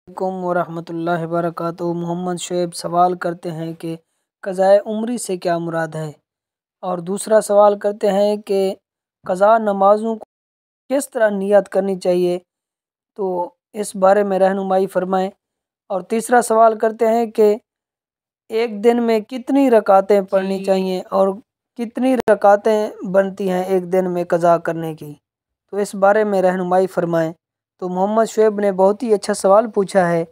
अलैकुम वरहमतुल्लाहि वबरकातुहू। मोहम्मद शुएब सवाल करते हैं कि क़ज़ाए उम्री से क्या मुराद है, और दूसरा सवाल करते हैं कि क़ज़ा नमाज़ों को किस तरह नियत करनी चाहिए, तो इस बारे में रहनुमाई फरमाएं। और तीसरा सवाल करते हैं कि एक दिन में कितनी रकातें पढ़नी चाहिए और कितनी रकातें बनती हैं एक दिन में क़ज़ा करने की, तो इस बारे में रहनुमाई फरमाएं। तो मोहम्मद शुएब ने बहुत ही अच्छा सवाल पूछा है।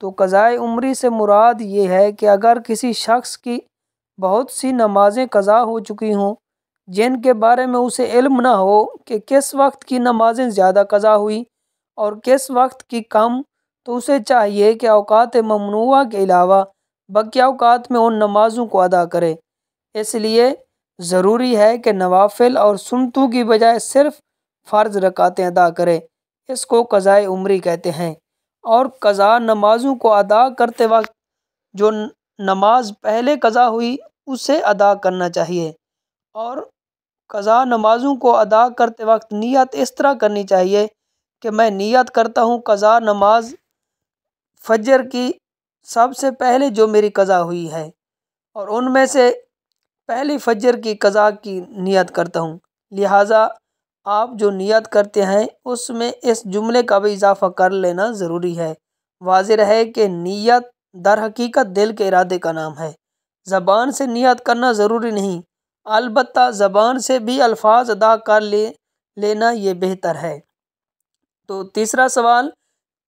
तो क़ज़ाए उम्री से मुराद ये है कि अगर किसी शख्स की बहुत सी नमाज़ें क़ज़ा हो चुकी हों जिनके बारे में उसे इल्म ना हो कि किस वक्त की नमाज़ें ज़्यादा क़ज़ा हुई और किस वक्त की कम, तो उसे चाहिए कि औक़ात ममनूआ के अलावा बाकी औक़ात में उन नमाज़ों को अदा करे। इसलिए ज़रूरी है कि नवाफ़िल और सुन्नतों की बजाय सिर्फ़ फ़र्ज़ रकातें अदा करे। इसको क़ज़ाए उम्री कहते हैं। और क़ज़ा नमाज़ों को अदा करते वक्त जो नमाज पहले क़ज़ा हुई उसे अदा करना चाहिए। और क़ज़ा नमाज़ों को अदा करते वक्त नियत इस तरह करनी चाहिए कि मैं नियत करता हूँ क़ज़ा नमाज फ़जर की सबसे पहले जो मेरी क़ज़ा हुई है, और उनमें से पहली फ़जर की क़ज़ा की नियत करता हूँ। लिहाजा आप जो नियत करते हैं उसमें इस जुमले का भी इजाफ़ा कर लेना ज़रूरी है। वाज़ेह है कि नियत दर हकीकत दिल के इरादे का नाम है। ज़बान से नियत करना ज़रूरी नहीं, अलबत्ता ज़बान से भी अल्फाज अदा कर लेना ये बेहतर है। तो तीसरा सवाल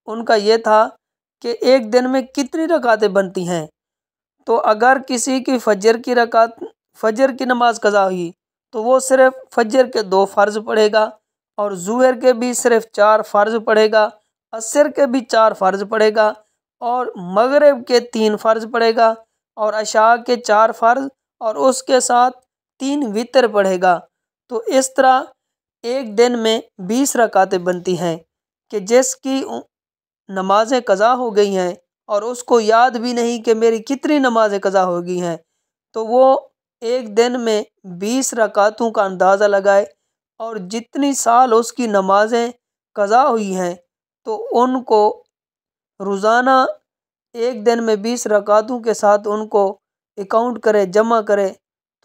उनका ये था कि एक दिन में कितनी रकातें बनती हैं। तो अगर किसी की फ़जर की नमाज क़ज़ा हुई तो वो सिर्फ़ फ़जर के 2 फ़र्ज़ पढ़ेगा और ज़ुहर के भी सिर्फ़ 4 फ़र्ज़ पढ़ेगा, असर के भी 4 फ़र्ज़ पढ़ेगा और मगरिब के 3 फ़र्ज़ पढ़ेगा और इशा के 4 फ़र्ज़ और उसके साथ 3 वितर पढ़ेगा। तो इस तरह एक दिन में 20 रकातें बनती हैं कि जिसकी नमाज़ें क़ज़ा हो गई हैं और उसको याद भी नहीं कि मेरी कितनी नमाज़ें क़ज़ा हो गई हैं, तो वो एक दिन में 20 रकातों का अंदाज़ा लगाए और जितनी साल उसकी नमाज़ें क़ज़ा हुई हैं तो उनको रोज़ाना एक दिन में 20 रकातों के साथ उनको अकाउंट करे, जमा करे,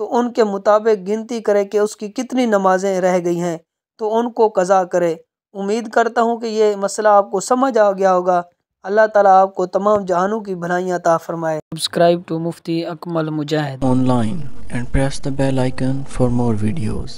तो उनके मुताबिक गिनती करे कि उसकी कितनी नमाज़ें रह गई हैं, तो उनको क़ज़ा करे। उम्मीद करता हूँ कि ये मसला आपको समझ आ गया होगा। अल्लाह ताला आपको तमाम जहानों की भलाइयाँ अता फरमाए। Subscribe to Mufti Akmal Mujahid online and press the bell icon for more videos.